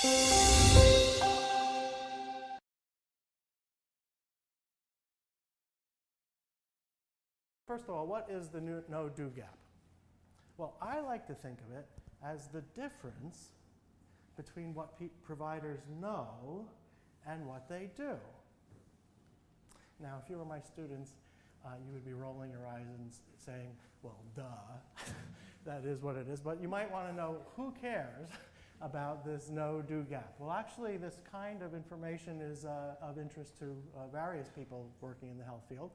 First of all, what is the no-do gap? Well, I like to think of it as the difference between what providers know and what they do. Now, if you were my students, you would be rolling your eyes and saying, well, duh, that is what it is. But you might want to know, who cares about this no-do gap? Well, actually, this kind of information is of interest to various people working in the health field.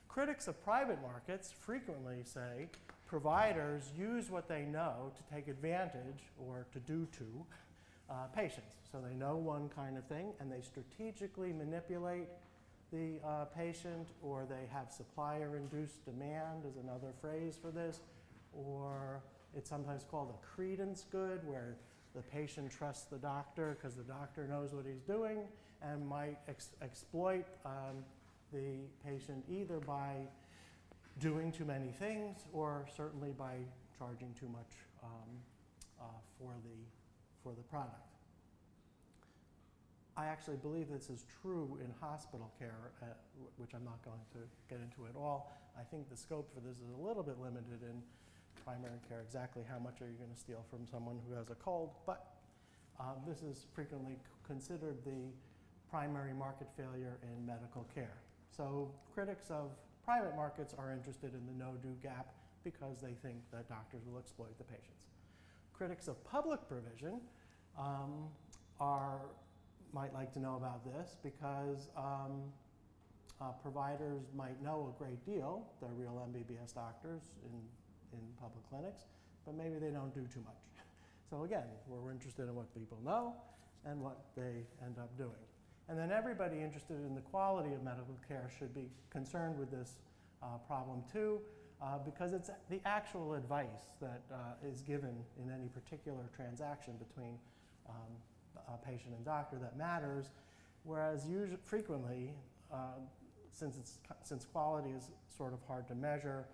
Critics of private markets frequently say providers use what they know to take advantage or to do to patients. So they know one kind of thing and they strategically manipulate the patient, or they have supplier-induced demand is another phrase for this, or it's sometimes called a credence good, where the patient trusts the doctor because the doctor knows what he's doing and might exploit the patient either by doing too many things or certainly by charging too much for the product. I actually believe this is true in hospital care, which I'm not going to get into at all. I think the scope for this is a little bit limited in primary care. Exactly how much are you going to steal from someone who has a cold? But this is frequently considered the primary market failure in medical care. So critics of private markets are interested in the no-do gap because they think that doctors will exploit the patients. Critics of public provision might like to know about this because providers might know a great deal. They're real MBBS doctors in public clinics, but maybe they don't do too much. So again, we're interested in what people know and what they end up doing. And then everybody interested in the quality of medical care should be concerned with this problem too, because it's the actual advice that is given in any particular transaction between a patient and doctor that matters, whereas frequently, since quality is sort of hard to measure,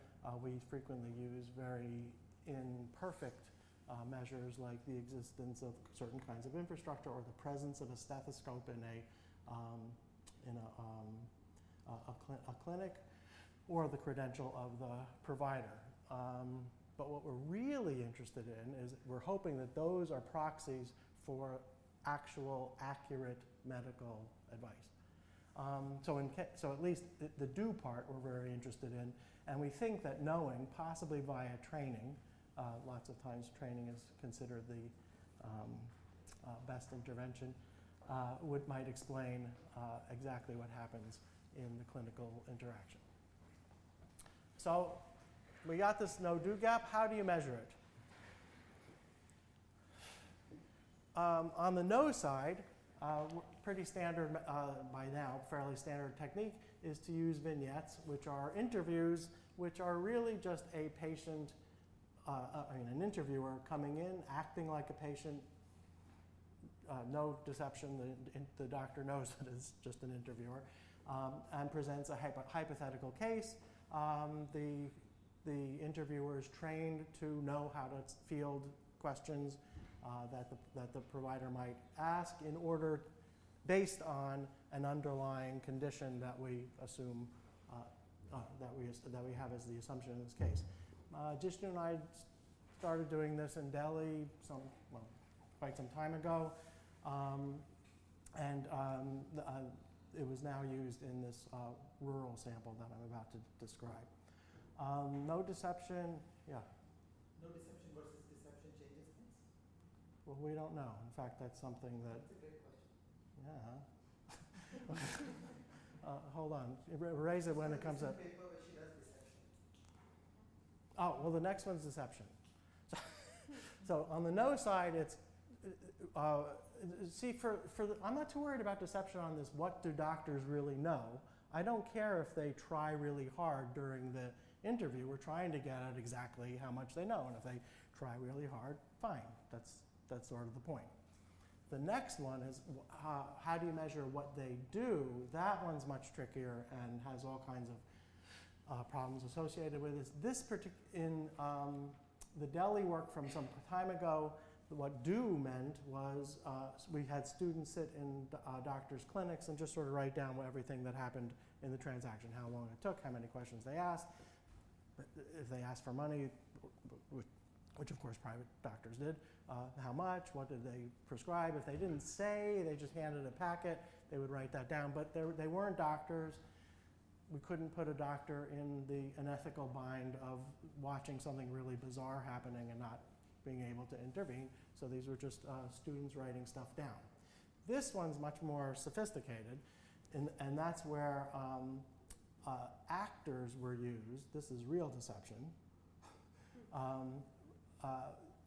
we frequently use very imperfect measures like the existence of certain kinds of infrastructure or the presence of a stethoscope in a clinic, or the credential of the provider. But what we're really interested in is we're hoping that those are proxies for actual accurate medical advice. So at least the do part we're very interested in, and we think that knowing, possibly via training, lots of times training is considered the best intervention, might explain exactly what happens in the clinical interaction. So we got this no-do gap. How do you measure it? On the no side, pretty standard by now, fairly standard technique is to use vignettes, which are interviews, which are really just a patient, an interviewer coming in, acting like a patient, no deception, the doctor knows that it's just an interviewer, and presents a hypothetical case. The interviewer is trained to know how to field questions that the provider might ask in order, based on an underlying condition that we assume, that we have as the assumption in this case. Jishnu and I started doing this in Delhi quite some time ago, it was now used in this rural sample that I'm about to describe. No deception, yeah? No deception versus deception changes things? Well, we don't know. In fact, that's something that... That's a great question. Yeah. Hold on. Raise it when it comes up. Paper where she does deception. Oh, well, the next one's deception. So on the no side, it's... I'm not too worried about deception on this. What do doctors really know? I don't care if they try really hard during the interview. We're trying to get at exactly how much they know. And if they try really hard, fine. That's sort of the point. The next one is how do you measure what they do? That one's much trickier and has all kinds of problems associated with it. In the Delhi work from some time ago, what do meant was we had students sit in doctors' clinics and just sort of write down everything that happened in the transaction, how long it took, how many questions they asked, if they asked for money, which of course private doctors did, how much, what did they prescribe. If they didn't say, they just handed a packet, they would write that down. But they weren't doctors. We couldn't put a doctor in an ethical bind of watching something really bizarre happening and not being able to intervene. So these were just students writing stuff down. This one's much more sophisticated, and that's where actors were used. This is real deception.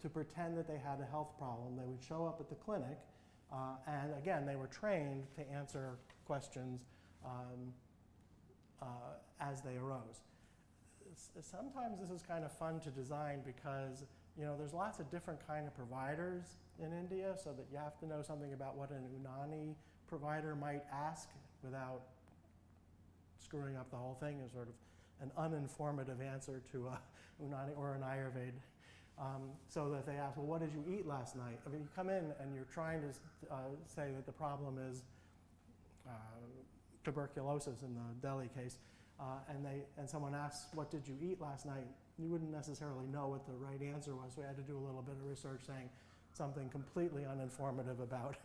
To pretend that they had a health problem. They would show up at the clinic, and again, they were trained to answer questions as they arose. Sometimes this is kind of fun to design because there's lots of different kind of providers in India, so that you have to know something about what an Unani provider might ask without screwing up the whole thing, is sort of an uninformative answer to a Unani or an Ayurveda. So that they ask, well, what did you eat last night? I mean, you come in and you're trying to say that the problem is tuberculosis in the Delhi case, and someone asks, what did you eat last night? You wouldn't necessarily know what the right answer was, so we had to do a little bit of research saying something completely uninformative about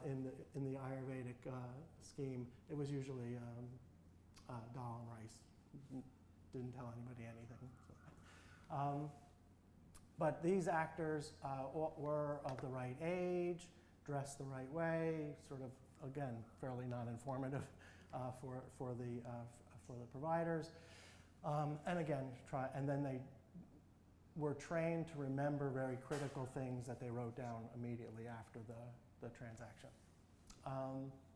in the Ayurvedic scheme. It was usually dal and rice. Didn't tell anybody anything. So. But these actors were of the right age, dressed the right way, sort of, again, fairly non-informative for the providers. And again, and then they were trained to remember very critical things that they wrote down immediately after the transaction.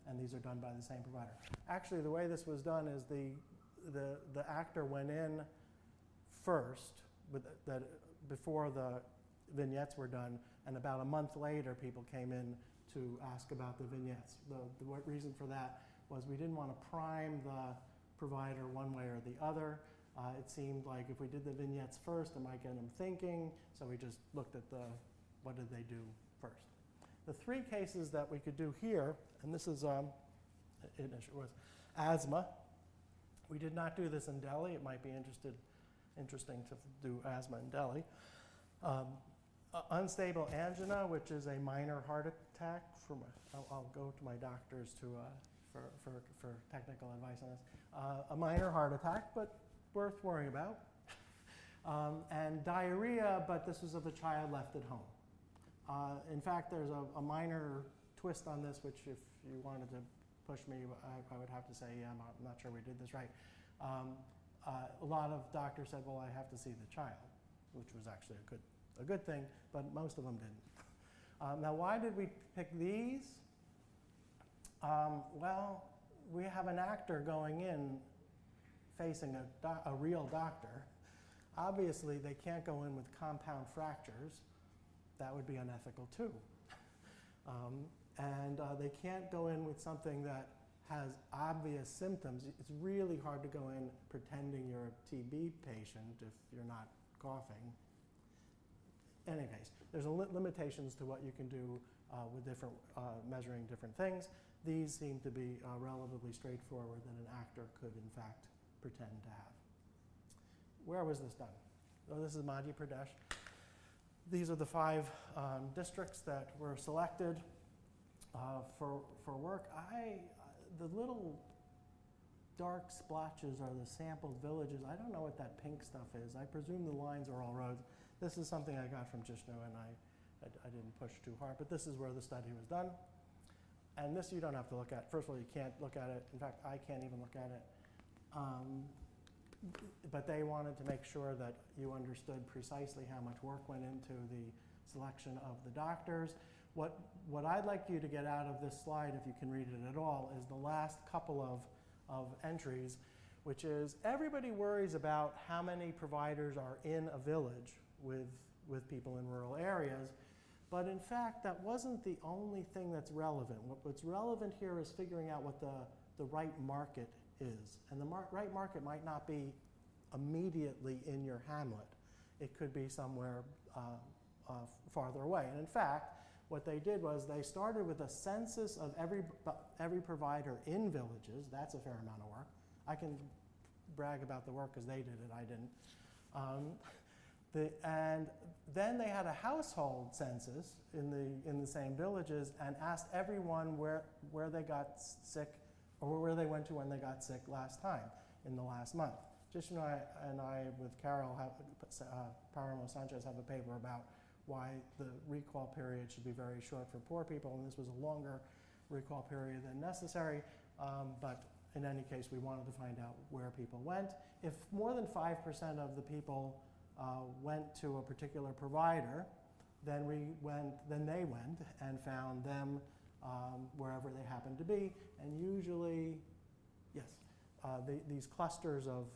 And these are done by the same provider. Actually, the way this was done is the actor went in first, before the vignettes were done, and about a month later, people came in to ask about the vignettes. The reason for that was we didn't want to prime the provider one way or the other. It seemed like if we did the vignettes first, it might get them thinking, so we just looked at what did they do first. The three cases that we could do here, and this is, it was asthma. We did not do this in Delhi. It might be interesting to do asthma in Delhi. Unstable angina, which is a minor heart attack. I'll go to my doctors for technical advice on this. A minor heart attack, but worth worrying about. And diarrhea, but this was of a child left at home. In fact, there's a minor twist on this, which if you wanted to push me, I would have to say, yeah, I'm not sure we did this right. A lot of doctors said, well, I have to see the child, which was actually a good thing, but most of them didn't. Now, why did we pick these? Well, we have an actor going in facing a real doctor. Obviously, they can't go in with compound fractures. That would be unethical too. And they can't go in with something that has obvious symptoms. It's really hard to go in pretending you're a TB patient if you're not coughing. In any case, there's limitations to what you can do with different measuring different things. These seem to be relatively straightforward that an actor could, in fact, pretend to have. Where was this done? Oh, this is Madhya Pradesh. These are the 5 districts that were selected for work. The little dark splotches are the sampled villages. I don't know what that pink stuff is. I presume the lines are all roads. This is something I got from Jishnu, and I didn't push too hard, but this is where the study was done. And this you don't have to look at. First of all, you can't look at it. In fact, I can't even look at it. But they wanted to make sure that you understood precisely how much work went into the selection of the doctors. What I'd like you to get out of this slide, if you can read it at all, is the last couple of entries, which is everybody worries about how many providers are in a village with people in rural areas. But in fact, that wasn't the only thing that's relevant. What's relevant here is figuring out what the right market is. And the right market might not be immediately in your hamlet. It could be somewhere farther away. And in fact, what they did was they started with a census of every provider in villages. That's a fair amount of work. I can brag about the work because they did it, I didn't. And then they had a household census in the same villages and asked everyone where they got sick or where they went to when they got sick last time in the last month. Just and I with Carol, Paramo Sanchez, have a paper about why the recall period should be very short for poor people, and this was a longer recall period than necessary. But in any case, we wanted to find out where people went. If more than 5% of the people went to a particular provider, then they went and found them wherever they happened to be, and usually, yes, these clusters of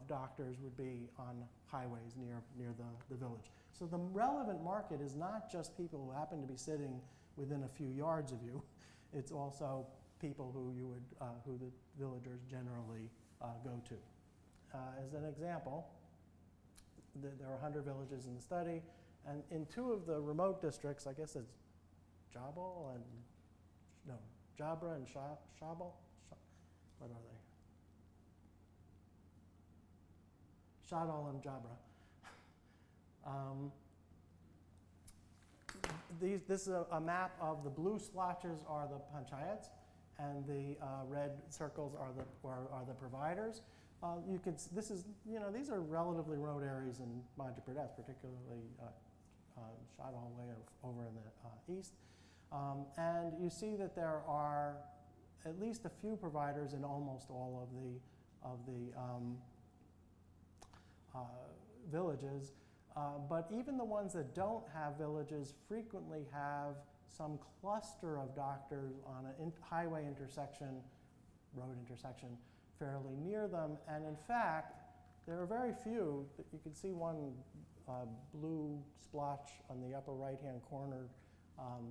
doctors would be on highways near the village. So the relevant market is not just people who happen to be sitting within a few yards of you. It's also people who who the villagers generally go to. As an example, there are 100 villages in the study, and in 2 of the remote districts, I guess it's Jabal and Jabra and Shabal. What are they? Shadal and Jabra. This is a map of the blue splotches are the panchayats, and the red circles are the providers. These are relatively remote areas in Madhya Pradesh, particularly Shadal way over in the east. And you see that there are at least a few providers in almost all of the villages, but even the ones that don't have villages frequently have some cluster of doctors on a highway intersection, road intersection, fairly near them. And in fact, there are very few. You can see one blue splotch on the upper right-hand corner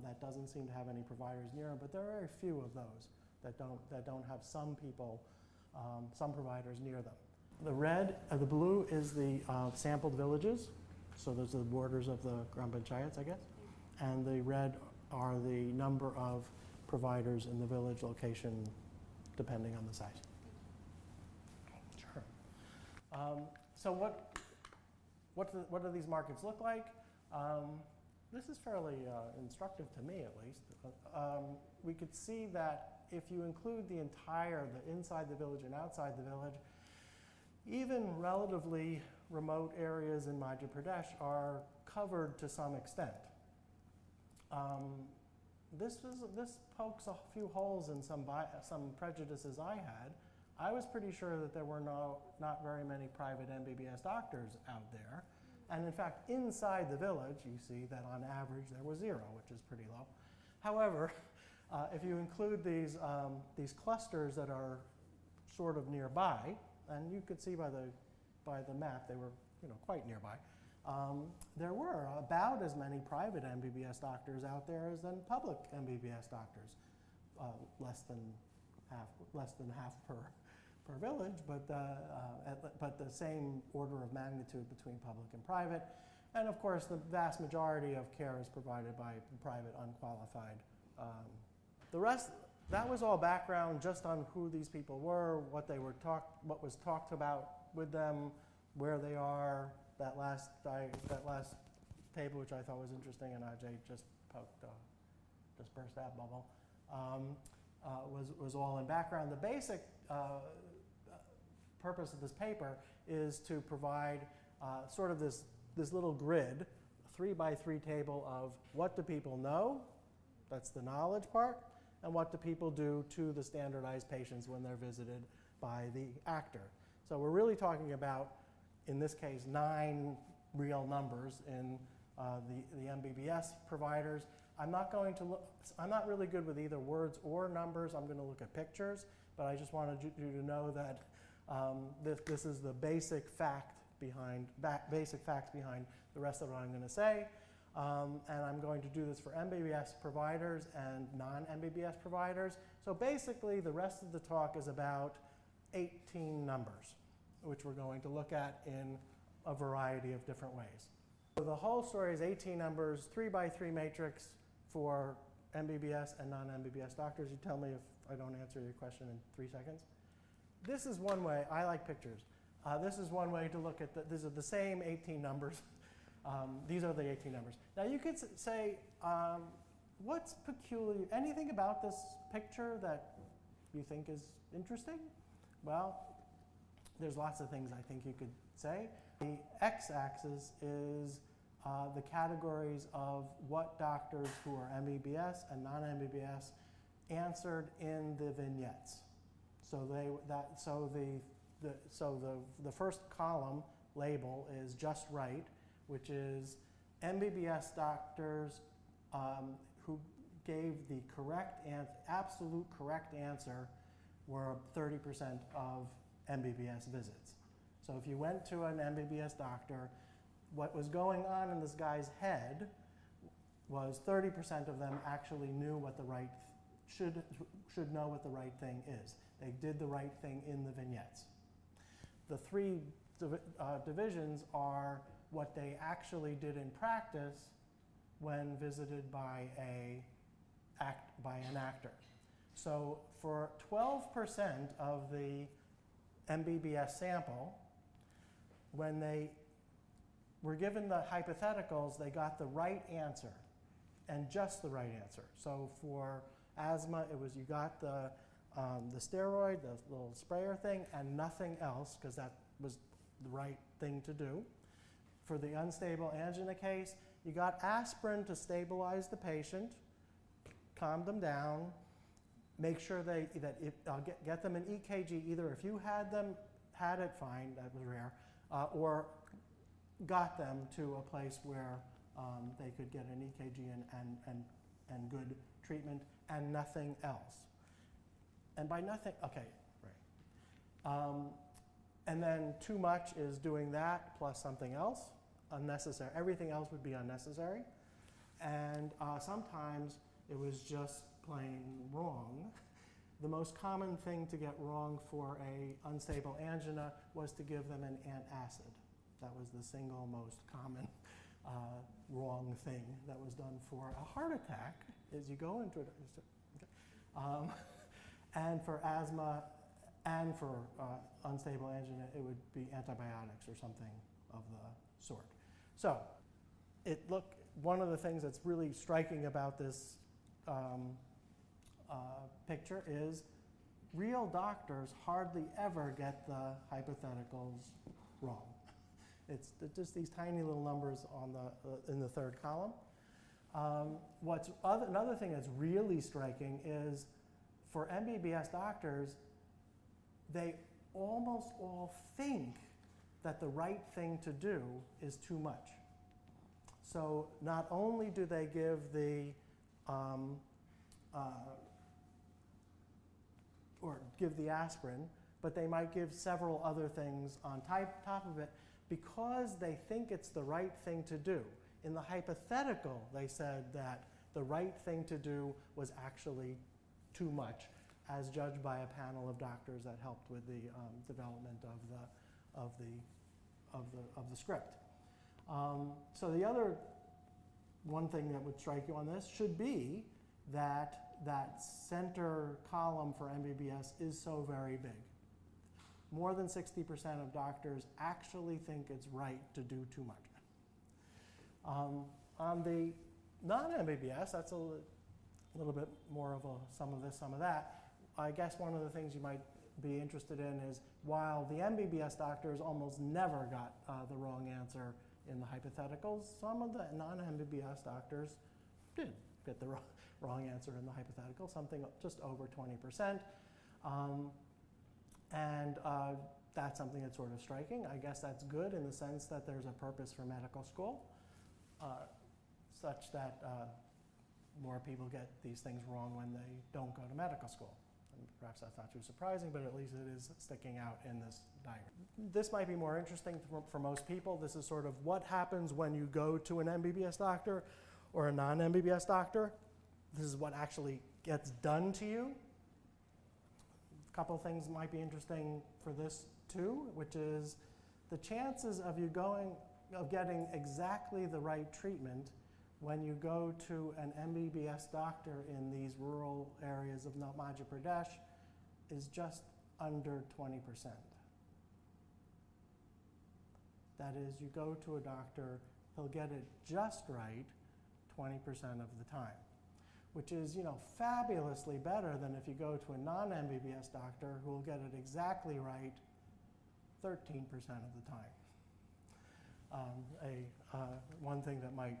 that doesn't seem to have any providers near them, but there are very few of those that don't have some people, some providers near them. The blue is the sampled villages, so those are the borders of the Gram Panchayats, I guess, and the red are the number of providers in the village location, depending on the size. Sure. So what do these markets look like? This is fairly instructive to me, at least. We could see that if you include the inside the village and outside the village, even relatively remote areas in Madhya Pradesh are covered to some extent. This pokes a few holes in some prejudices I had. I was pretty sure that there were not very many private MBBS doctors out there. And in fact, inside the village, you see that on average there was 0, which is pretty low. However, if you include these clusters that are sort of nearby, and you could see by the map they were quite nearby, there were about as many private MBBS doctors out there as than public MBBS doctors, less than half per village, but the same order of magnitude between public and private. And of course, the vast majority of care is provided by private, unqualified. The rest, that was all background just on who these people were, what was talked about with them, where they are. That last table, which I thought was interesting, and Ajay just burst that bubble, was all in background. The basic purpose of this paper is to provide sort of this little grid, a 3x3 table of what do people know, that's the knowledge part, and what do people do to the standardized patients when they're visited by the actor. So we're really talking about, in this case, 9 real numbers in the MBBS providers. I'm not really good with either words or numbers. I'm going to look at pictures, but I just wanted you to know that this is the basic facts behind the rest of what I'm going to say. And I'm going to do this for MBBS providers and non-MBBS providers. So basically, the rest of the talk is about 18 numbers, which we're going to look at in a variety of different ways. So the whole story is 18 numbers, 3 by 3 matrix for MBBS and non-MBBS doctors. You tell me if I don't answer your question in 3 seconds. This is one way. I like pictures. This is one way to look at these are the same 18 numbers. These are the 18 numbers. Now you could say, what's peculiar? Anything about this picture that you think is interesting? Well, there's lots of things I think you could say. The x-axis is the categories of what doctors who are MBBS and non-MBBS answered in the vignettes. So the first column label is just right, which is MBBS doctors who gave the correct absolute correct answer were 30% of MBBS visits. So if you went to an MBBS doctor, what was going on in this guy's head was 30% of them actually knew what the right should know what the right thing is. They did the right thing in the vignettes. The 3 divisions are what they actually did in practice when visited by an actor. So for 12% of the MBBS sample, when they were given the hypotheticals, they got the right answer, and just the right answer. So for asthma, it was you got the steroid, the little sprayer thing, and nothing else, because that was the right thing to do. For the unstable angina case, you got aspirin to stabilize the patient, calm them down, make sure get them an EKG, either if you had it fine, that was rare, or got them to a place where they could get an EKG and good treatment, and nothing else. And by nothing, okay, right. And then too much is doing that plus something else, unnecessary. Everything else would be unnecessary. And sometimes it was just plain wrong. The most common thing to get wrong for a unstable angina was to give them an antacid. That was the single most common wrong thing that was done for a heart attack, is you go into it. Okay. And for asthma and for unstable angina, it would be antibiotics or something of the sort. So one of the things that's really striking about this picture is real doctors hardly ever get the hypotheticals wrong. It's just these tiny little numbers in the third column. Another thing that's really striking is for MBBS doctors, they almost all think that the right thing to do is too much. So not only do they give the aspirin, but they might give several other things on top of it because they think it's the right thing to do. In the hypothetical, they said that the right thing to do was actually too much, as judged by a panel of doctors that helped with the development of the script. So the other one thing that would strike you on this should be that center column for MBBS is so very big. More than 60% of doctors actually think it's right to do too much. On the non-MBBS, that's a little bit more of some of this, some of that. I guess one of the things you might be interested in is while the MBBS doctors almost never got the wrong answer in the hypotheticals, some of the non-MBBS doctors did get the wrong answer in the hypothetical, something just over 20%. And that's something that's sort of striking. I guess that's good in the sense that there's a purpose for medical school, such that more people get these things wrong when they don't go to medical school. And perhaps that's not too surprising, but at least it is sticking out in this diagram. This might be more interesting for most people. This is sort of what happens when you go to an MBBS doctor or a non-MBBS doctor. This is what actually gets done to you. A couple of things might be interesting for this too, which is the chances of you going of getting exactly the right treatment when you go to an MBBS doctor in these rural areas of Madhya Pradesh is just under 20%. That is, you go to a doctor, he'll get it just right 20% of the time, which is, fabulously better than if you go to a non-MBBS doctor who will get it exactly right 13% of the time. One thing that might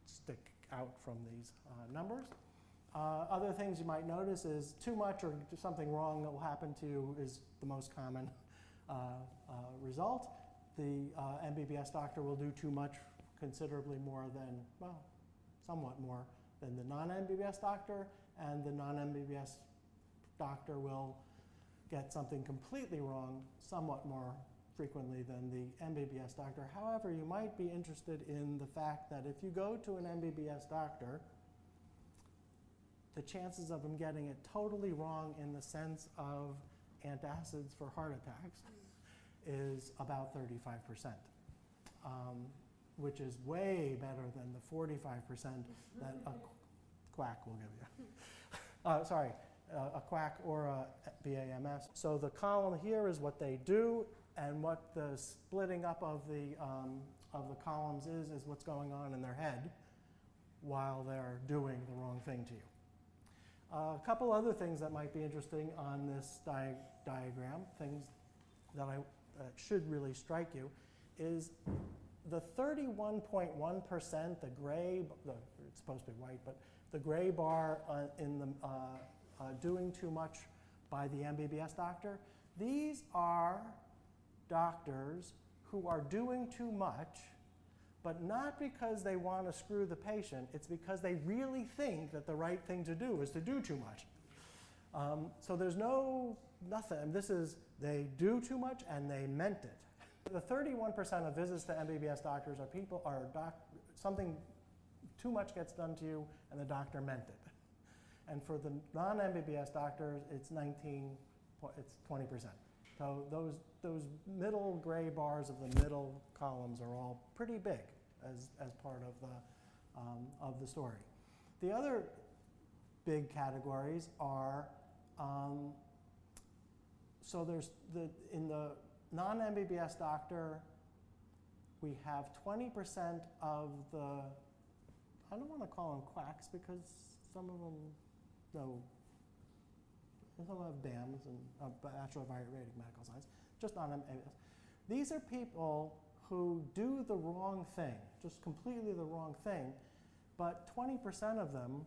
stick out from these numbers. Other things you might notice is too much or something wrong that will happen to you is the most common result. The MBBS doctor will do too much, considerably more than, well, somewhat more than the non-MBBS doctor, and the non-MBBS doctor will get something completely wrong somewhat more frequently than the MBBS doctor. However, you might be interested in the fact that if you go to an MBBS doctor, the chances of him getting it totally wrong in the sense of antacids for heart attacks is about 35%, which is way better than the 45% that a quack will give you. Sorry, a quack or a BAMS. So the column here is what they do, and what the splitting up of the columns is what's going on in their head while they're doing the wrong thing to you. A couple other things that might be interesting on this diagram, things that should really strike you, is the 31.1%, the gray, it's supposed to be white, but the gray bar in the doing too much by the MBBS doctor, these are doctors who are doing too much, but not because they want to screw the patient, it's because they really think that the right thing to do is to do too much. So there's nothing, this is, they do too much and they meant it. The 31% of visits to MBBS doctors something too much gets done to you and the doctor meant it. And for the non-MBBS doctors, it's 20%. So those middle gray bars of the middle columns are all pretty big as part of the story. The other big categories are, so there's in the non-MBBS doctor, we have 20% of the, I don't want to call them quacks because some of them, no, some have BAMs and Bachelor of Ayurvedic Medical Science, just non-MBBS. These are people who do the wrong thing, just completely the wrong thing, but 20% of them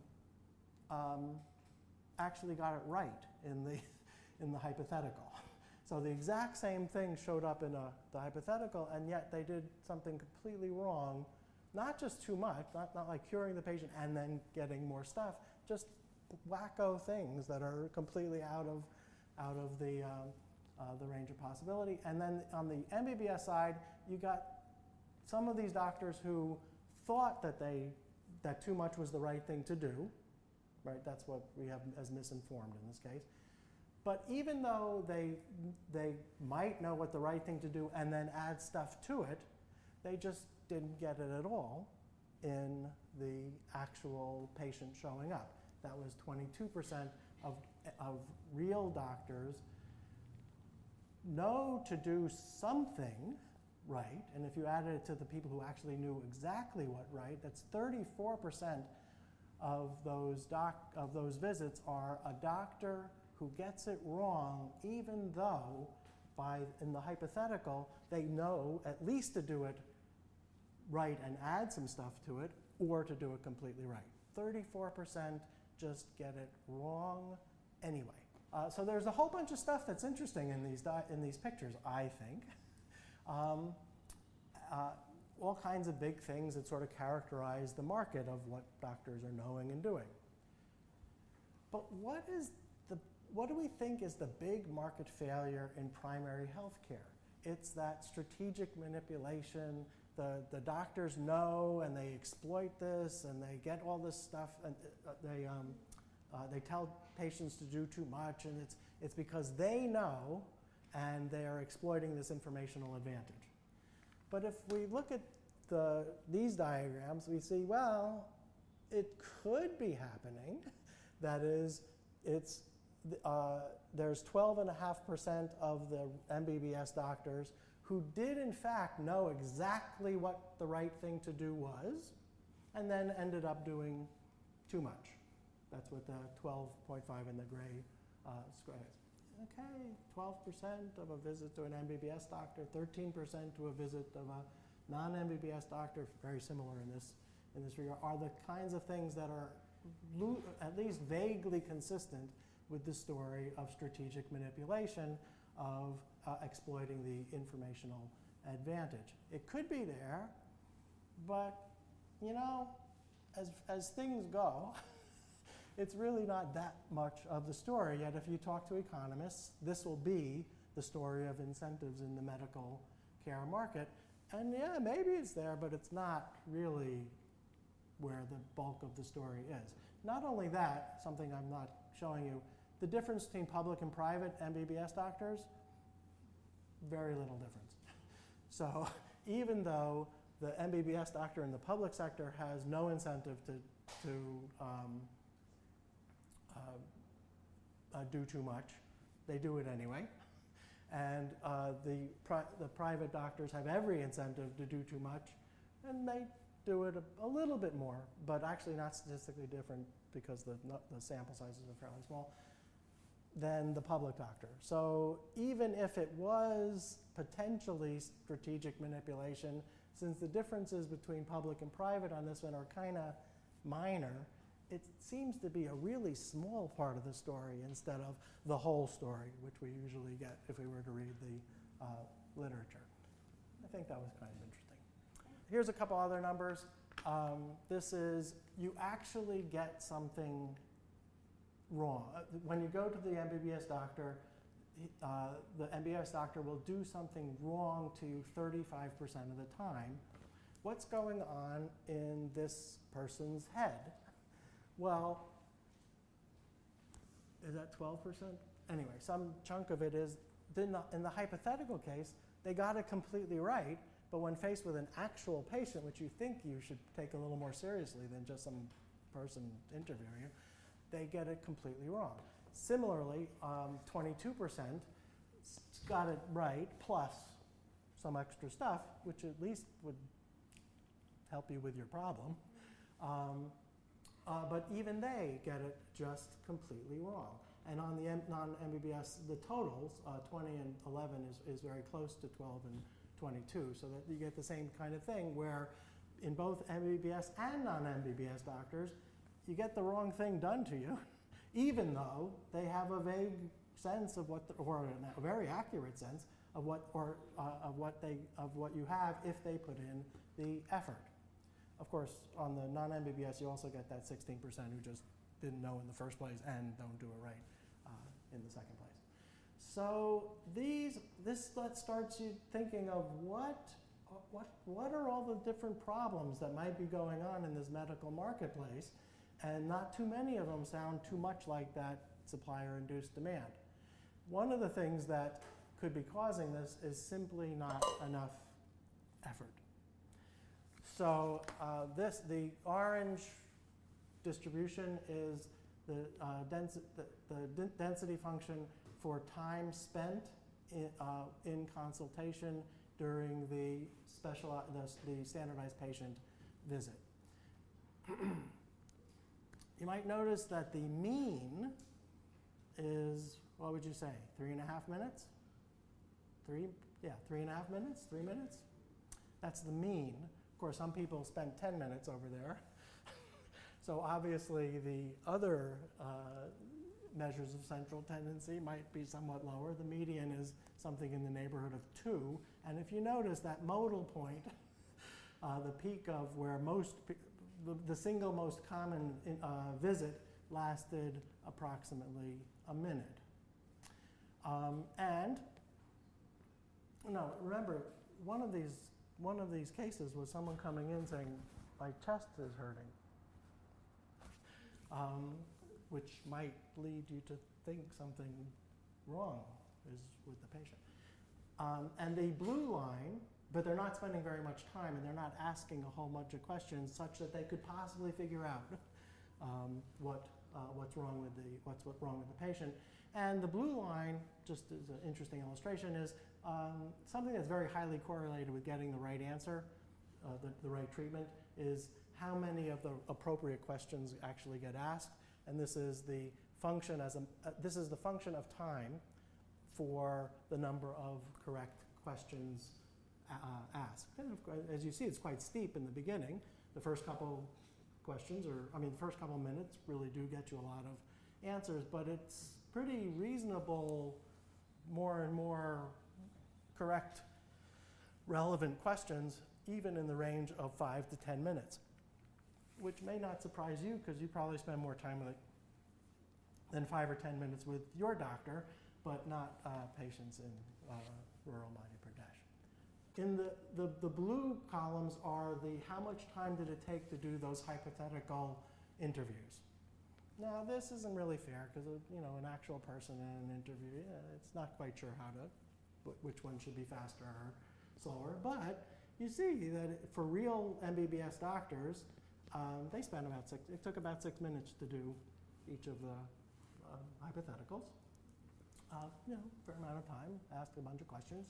actually got it right in the hypothetical. So the exact same thing showed up in the hypothetical, and yet they did something completely wrong, not just too much, not like curing the patient and then getting more stuff, just wacko things that are completely out of the range of possibility. And then on the MBBS side, you got some of these doctors who thought that too much was the right thing to do, right? That's what we have as misinformed in this case. But even though they might know what the right thing to do and then add stuff to it, they just didn't get it at all in the actual patient showing up. That was 22% of real doctors know to do something right, and if you added it to the people who actually knew exactly what right, that's 34% of those visits are a doctor who gets it wrong, even though in the hypothetical they know at least to do it right and add some stuff to it, or to do it completely right. 34% just get it wrong anyway. So there's a whole bunch of stuff that's interesting in these pictures, I think. All kinds of big things that sort of characterize the market of what doctors are knowing and doing. But what do we think is the big market failure in primary health care? It's that strategic manipulation. The doctors know and they exploit this and they get all this stuff and they tell patients to do too much, and it's because they know and they are exploiting this informational advantage. But if we look at these diagrams, we see, well, it could be happening. That is, there's 12.5% of the MBBS doctors who did in fact know exactly what the right thing to do was, and then ended up doing too much. That's what the 12.5 in the gray square is. Okay, 12% of a visit to an MBBS doctor, 13% to a visit of a non-MBBS doctor, very similar in this regard, are the kinds of things that are at least vaguely consistent with the story of strategic manipulation, of exploiting the informational advantage. It could be there, but you know, as things go, it's really not that much of the story. Yet if you talk to economists, this will be the story of incentives in the medical care market. And yeah, maybe it's there, but it's not really where the bulk of the story is. Not only that, something I'm not showing you, the difference between public and private MBBS doctors, very little difference. So even though the MBBS doctor in the public sector has no incentive to do too much, they do it anyway. And the private doctors have every incentive to do too much, and they do it a little bit more, but actually not statistically different because the sample sizes are fairly small, than the public doctor. So even if it was potentially strategic manipulation, since the differences between public and private on this one are kind of minor, it seems to be a really small part of the story instead of the whole story, which we usually get if we were to read the literature. I think that was kind of interesting. Here's a couple other numbers. This is, you actually get something wrong. When you go to the MBBS doctor, the MBBS doctor will do something wrong to you 35% of the time. What's going on in this person's head? Well, is that 12%? Anyway, some chunk of it is, in the hypothetical case, they got it completely right, but when faced with an actual patient, which you think you should take a little more seriously than just some person interviewing you, they get it completely wrong. Similarly, 22% got it right, plus some extra stuff, which at least would help you with your problem. But even they get it just completely wrong. And on the non-MBBS, the totals, 20 and 11 is very close to 12 and 22, so that you get the same kind of thing where in both MBBS and non-MBBS doctors, you get the wrong thing done to you, even though they have a vague sense of what, or a very accurate sense of what you have if they put in the effort. Of course, on the non-MBBS, you also get that 16% who just didn't know in the first place and don't do it right in the second place. So this starts you thinking of what are all the different problems that might be going on in this medical marketplace, and not too many of them sound too much like that supplier-induced demand. One of the things that could be causing this is simply not enough effort. So the orange distribution is the density function for time spent in consultation during the standardized patient visit. You might notice that the mean is, what would you say, 3.5 minutes? 3.5 minutes, 3 minutes? That's the mean. Of course, some people spend 10 minutes over there. So obviously the other measures of central tendency might be somewhat lower. The median is something in the neighborhood of 2. And if you notice that modal point, the peak of where the single most common visit lasted approximately a minute. Remember, one of these cases was someone coming in saying, my chest is hurting, which might lead you to think something wrong is with the patient. And the blue line but they're not spending very much time, and they're not asking a whole bunch of questions such that they could possibly figure out what's wrong with the patient. And the blue line, just as an interesting illustration, is something that's very highly correlated with getting the right answer, the right treatment, is how many of the appropriate questions actually get asked. And this is the function this is the function of time for the number of correct questions asked. And as you see, it's quite steep in the beginning. The first couple questions, the first couple minutes really do get you a lot of answers, but it's pretty reasonable, more and more correct, relevant questions, even in the range of 5 to 10 minutes, which may not surprise you because you probably spend more time with it than 5 or 10 minutes with your doctor, but not patients in rural Madhya Pradesh. In the blue columns are how much time did it take to do those hypothetical interviews. Now this isn't really fair because an actual person in an interview, it's not quite sure which one should be faster or slower, but you see that for real MBBS doctors, they spent it took about 6 minutes to do each of the hypotheticals. Fair amount of time, asked a bunch of questions,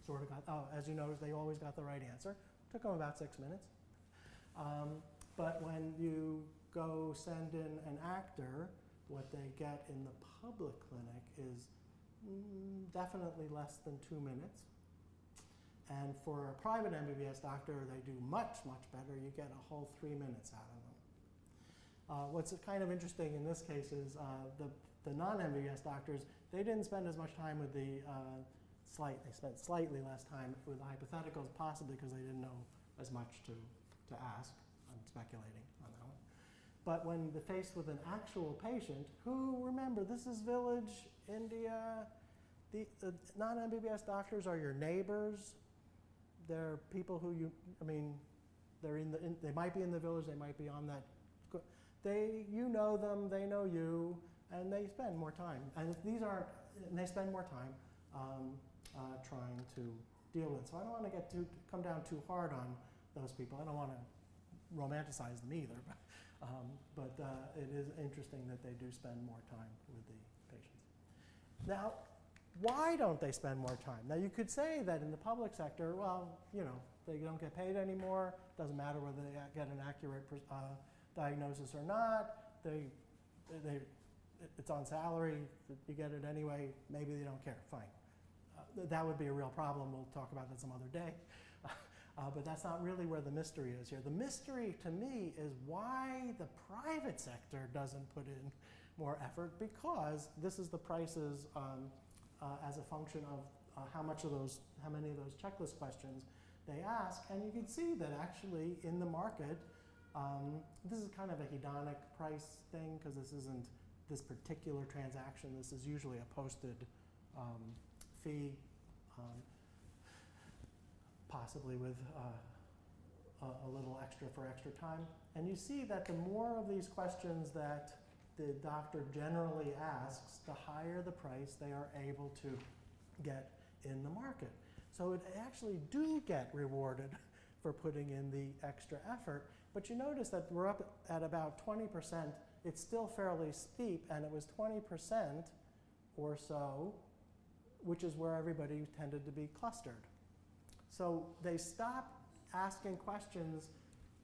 sort of as you notice, they always got the right answer. Took them about 6 minutes. But when you go send in an actor, what they get in the public clinic is definitely less than 2 minutes. And for a private MBBS doctor, they do much, much better. You get a whole 3 minutes out of them. What's kind of interesting in this case is the non-MBBS doctors, they didn't spend as much time with they spent slightly less time with the hypotheticals, possibly because they didn't know as much to ask. I'm speculating on that one. But when they're faced with an actual patient, who, remember, this is village India, the non-MBBS doctors are your neighbors. They're people who they might be in the village, they might be on that. You know them, they know you, and they spend more time. And they spend more time trying to deal with. So I don't want to come down too hard on those people. I don't want to romanticize them either, but it is interesting that they do spend more time with the patients. Now, why don't they spend more time? Now, you could say that in the public sector, they don't get paid anymore. Doesn't matter whether they get an accurate diagnosis or not. It's on salary. You get it anyway. Maybe they don't care. Fine. That would be a real problem. We'll talk about that some other day. But that's not really where the mystery is here. The mystery to me is why the private sector doesn't put in more effort, because this is the prices as a function of how many of those checklist questions they ask. And you can see that actually in the market, this is kind of a hedonic price thing because this isn't this particular transaction. This is usually a posted fee, possibly with a little extra for extra time. And you see that the more of these questions that the doctor generally asks, the higher the price they are able to get in the market. So it actually do get rewarded for putting in the extra effort. But you notice that we're up at about 20%. It's still fairly steep, and it was 20% or so, which is where everybody tended to be clustered. So they stop asking questions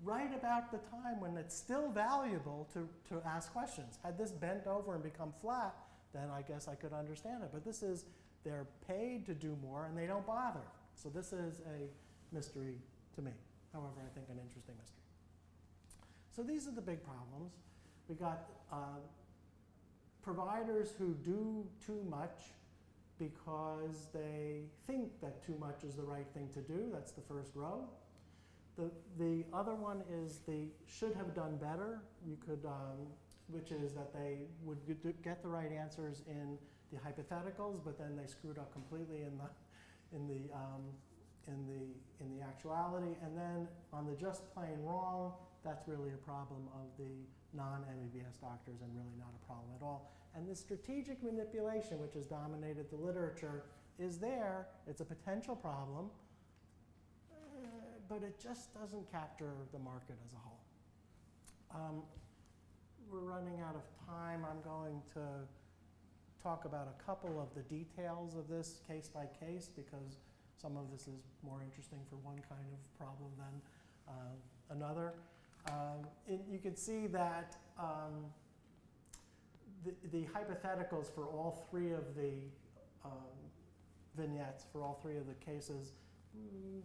right about the time when it's still valuable to ask questions. Had this bent over and become flat, then I guess I could understand it. But this is, they're paid to do more and they don't bother. So this is a mystery to me. However, I think an interesting mystery. So these are the big problems. We got providers who do too much because they think that too much is the right thing to do. That's the first row. The other one is the should have done better. You could, which is that they would get the right answers in the hypotheticals, but then they screwed up completely in the actuality. And then on the just plain wrong, that's really a problem of the non-MBBS doctors and really not a problem at all. And the strategic manipulation, which has dominated the literature, is there. It's a potential problem. but it just doesn't capture the market as a whole. We're running out of time. I'm going to talk about a couple of the details of this case by case because some of this is more interesting for one kind of problem than another. You can see that the hypotheticals for all three of the vignettes, for all three of the cases,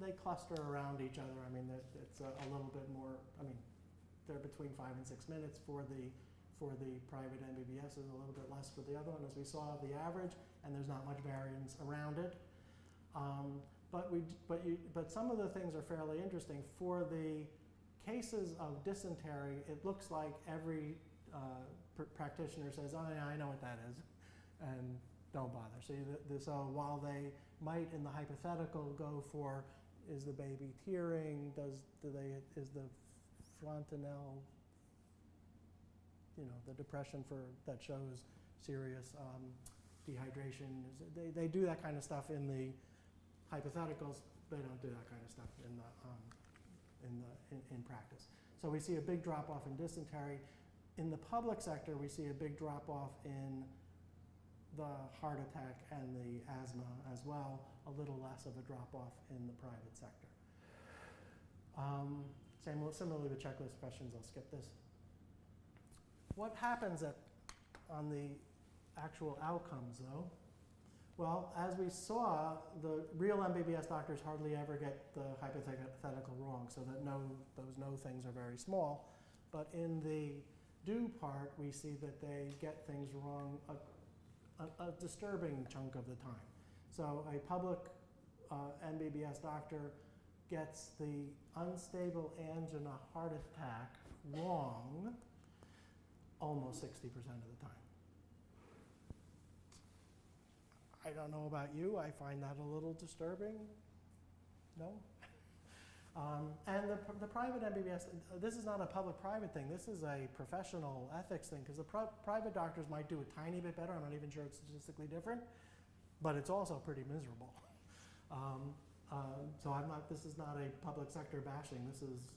they cluster around each other. I mean, it's a little bit more, I mean, they're between 5 and 6 minutes for the private MBBS, and a little bit less for the other one, as we saw the average, and there's not much variance around it. But some of the things are fairly interesting. For the cases of dysentery, it looks like every practitioner says, oh yeah, I know what that is, and don't bother. So while they might in the hypothetical go for, is the baby tearing, is the fontanelle, the depression that shows serious dehydration, they do that kind of stuff in the hypotheticals. They don't do that kind of stuff in practice. So we see a big drop off in dysentery. In the public sector, we see a big drop off in the heart attack and the asthma as well, a little less of a drop off in the private sector. Similarly with checklist questions, I'll skip this. What happens on the actual outcomes though? Well, as we saw, the real MBBS doctors hardly ever get the hypothetical wrong, so that those no things are very small. But in the do part, we see that they get things wrong a disturbing chunk of the time. So a public MBBS doctor gets the unstable angina heart attack wrong almost 60% of the time. I don't know about you, I find that a little disturbing. No? And the private MBBS, this is not a public-private thing, this is a professional ethics thing, because the private doctors might do a tiny bit better, I'm not even sure it's statistically different, but it's also pretty miserable. So this is not a public sector bashing, this is,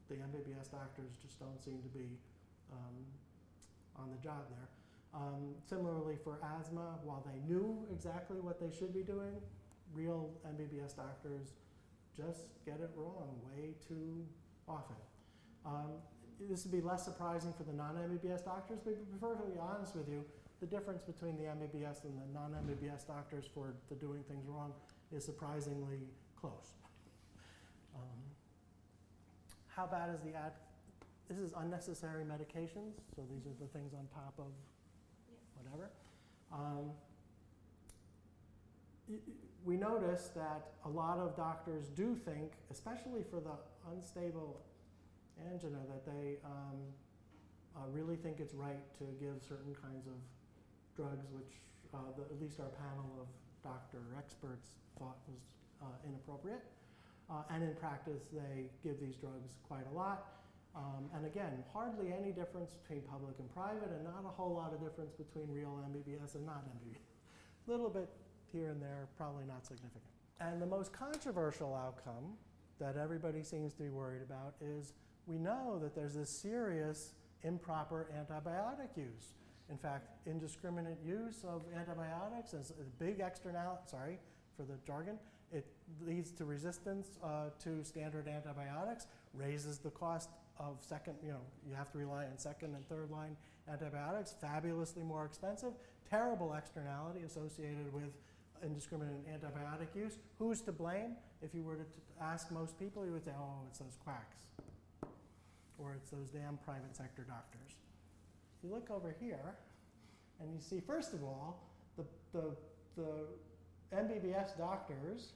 the MBBS doctors just don't seem to be on the job there. Similarly for asthma, while they knew exactly what they should be doing, real MBBS doctors just get it wrong way too often. This would be less surprising for the non-MBBS doctors, but to be perfectly honest with you, the difference between the MBBS and the non-MBBS doctors for the doing things wrong is surprisingly close. How bad is the this is unnecessary medications, so these are the things on top of whatever. We notice that a lot of doctors do think, especially for the unstable angina, that they really think it's right to give certain kinds of drugs, which at least our panel of doctor experts thought was inappropriate. And in practice, they give these drugs quite a lot. And again, hardly any difference between public and private, and not a whole lot of difference between real MBBS and not MBBS. A little bit here and there, probably not significant. And the most controversial outcome that everybody seems to be worried about is we know that there's this serious improper antibiotic use. In fact, indiscriminate use of antibiotics is a big externality, sorry for the jargon, it leads to resistance to standard antibiotics, raises the cost of second, you have to rely on second and third line antibiotics, fabulously more expensive, terrible externality associated with indiscriminate antibiotic use. Who's to blame? If you were to ask most people, you would say, oh, it's those quacks, or it's those damn private sector doctors. You look over here, and you see, first of all, the MBBS doctors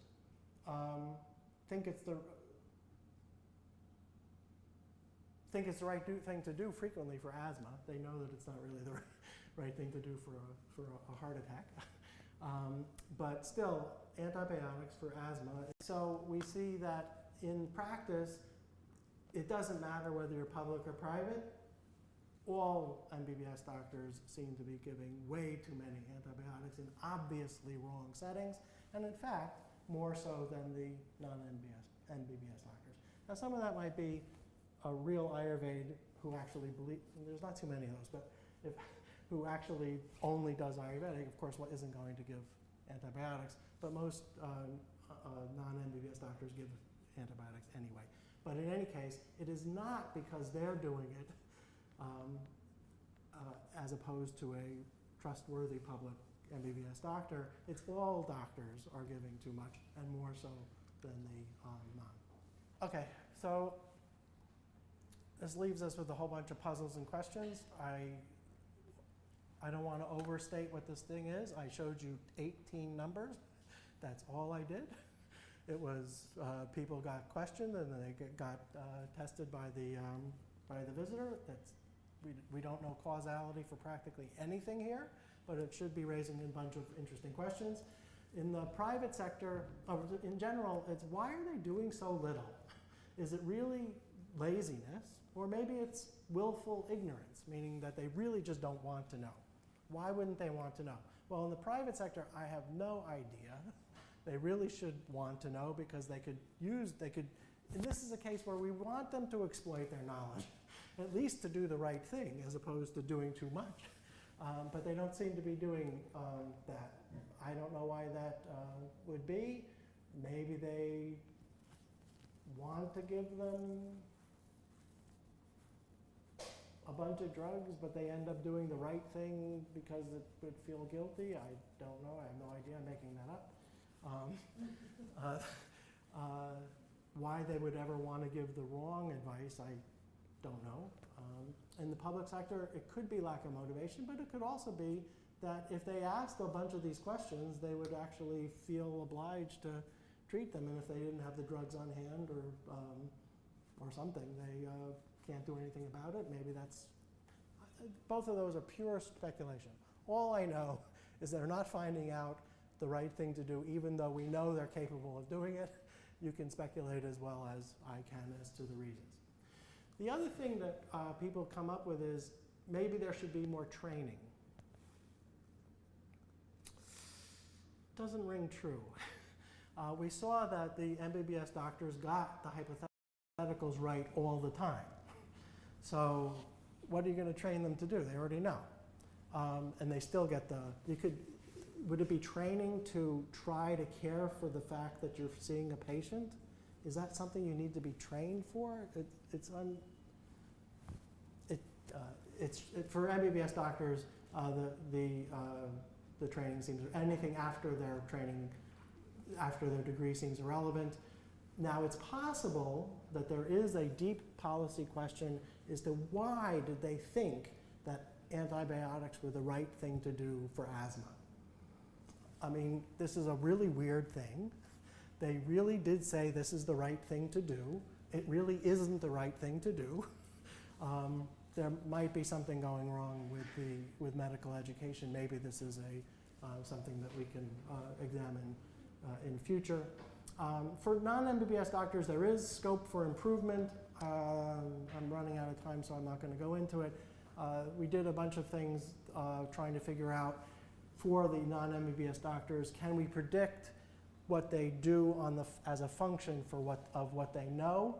think it's the right thing to do frequently for asthma. They know that it's not really the right thing to do for a heart attack. But still, antibiotics for asthma. So we see that in practice, it doesn't matter whether you're public or private. All MBBS doctors seem to be giving way too many antibiotics in obviously wrong settings, and in fact, more so than the non-MBBS doctors. Now some of that might be a real Ayurveda who actually there's not too many of those, but who actually only does Ayurvedic, of course, isn't going to give antibiotics, but most non-MBBS doctors give antibiotics anyway. But in any case, it is not because they're doing it as opposed to a trustworthy public MBBS doctor. It's all doctors are giving too much, and more so than the non. Okay, so this leaves us with a whole bunch of puzzles and questions. I don't want to overstate what this thing is. I showed you 18 numbers. That's all I did. It was people got questioned and then they got tested by the visitor. We don't know causality for practically anything here, but it should be raising a bunch of interesting questions. In the private sector, in general, it's why are they doing so little? Is it really laziness, or maybe it's willful ignorance, meaning that they really just don't want to know? Why wouldn't they want to know? Well, in the private sector, I have no idea. They really should want to know because and this is a case where we want them to exploit their knowledge, at least to do the right thing as opposed to doing too much. But they don't seem to be doing that. I don't know why that would be. Maybe they want to give them a bunch of drugs, but they end up doing the right thing because it would feel guilty. I don't know. I have no idea. I'm making that up. Why they would ever want to give the wrong advice, I don't know. In the public sector, it could be lack of motivation, but it could also be that if they asked a bunch of these questions, they would actually feel obliged to treat them, and if they didn't have the drugs on hand or something, they can't do anything about it. Maybe that's, both of those are pure speculation. All I know is they're not finding out the right thing to do, even though we know they're capable of doing it. You can speculate as well as I can as to the reasons. The other thing that people come up with is maybe there should be more training. Doesn't ring true. We saw that the MBBS doctors got the hypotheticals right all the time. So what are you going to train them to do? They already know. And they still get would it be training to try to care for the fact that you're seeing a patient? Is that something you need to be trained for? For MBBS doctors, the training seems, anything after their training, after their degree seems irrelevant. Now it's possible that there is a deep policy question as to why did they think that antibiotics were the right thing to do for asthma. I mean, this is a really weird thing. They really did say this is the right thing to do. It really isn't the right thing to do. There might be something going wrong with medical education. Maybe this is something that we can examine in future. For non-MBBS doctors, there is scope for improvement. I'm running out of time, so I'm not going to go into it. We did a bunch of things trying to figure out for the non-MBBS doctors, can we predict what they do as a function of what they know?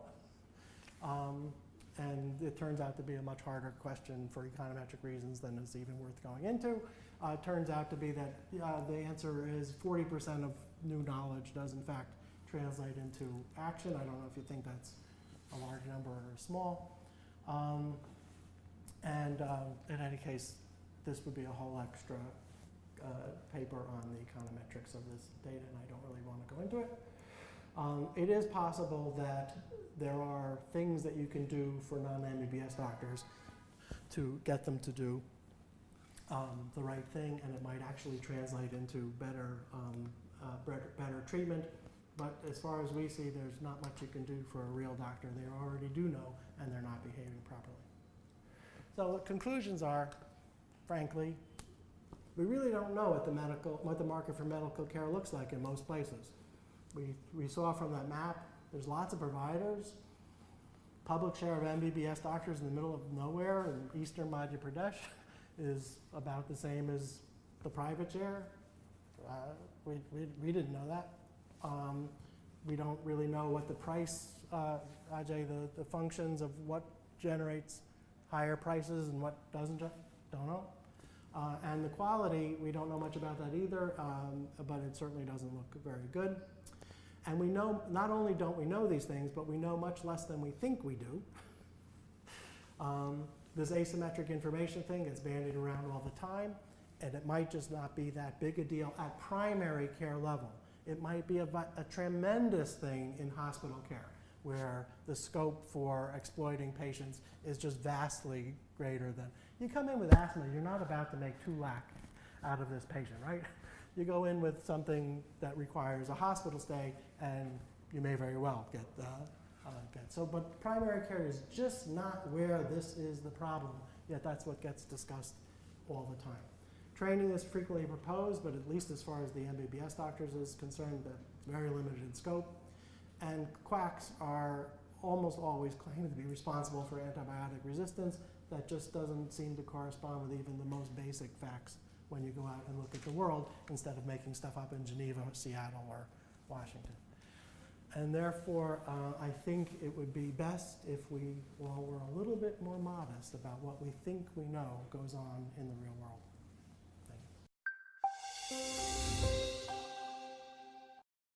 And it turns out to be a much harder question for econometric reasons than is even worth going into. It turns out to be that the answer is 40% of new knowledge does in fact translate into action. I don't know if you think that's a large number or small. In any case, this would be a whole extra paper on the econometrics of this data, and I don't really want to go into it. It is possible that there are things that you can do for non-MBBS doctors to get them to do the right thing, and it might actually translate into better treatment. But as far as we see, there's not much you can do for a real doctor. They already do know, and they're not behaving properly. So the conclusions are, frankly, we really don't know what the market for medical care looks like in most places. We saw from that map, there's lots of providers. Public share of MBBS doctors in the middle of nowhere in eastern Madhya Pradesh is about the same as the private share. We didn't know that. we don't really know what the price, Ajay, the functions of what generates higher prices and what doesn't, don't know. And the quality, we don't know much about that either, but it certainly doesn't look very good. And we know, not only don't we know these things, but we know much less than we think we do. This asymmetric information thing gets bandied around all the time, and it might just not be that big a deal at primary care level. It might be a tremendous thing in hospital care, where the scope for exploiting patients is just vastly greater than. You come in with asthma, you're not about to make 2 lakh out of this patient, right? You go in with something that requires a hospital stay, and you may very well get. So, but primary care is just not where this is the problem, yet that's what gets discussed all the time. Training is frequently proposed, but at least as far as the MBBS doctors is concerned, that's very limited in scope. And quacks are almost always claimed to be responsible for antibiotic resistance. That just doesn't seem to correspond with even the most basic facts when you go out and look at the world, instead of making stuff up in Geneva, Seattle, or Washington. And therefore, I think it would be best if we, well, were a little bit more modest about what we think we know goes on in the real world.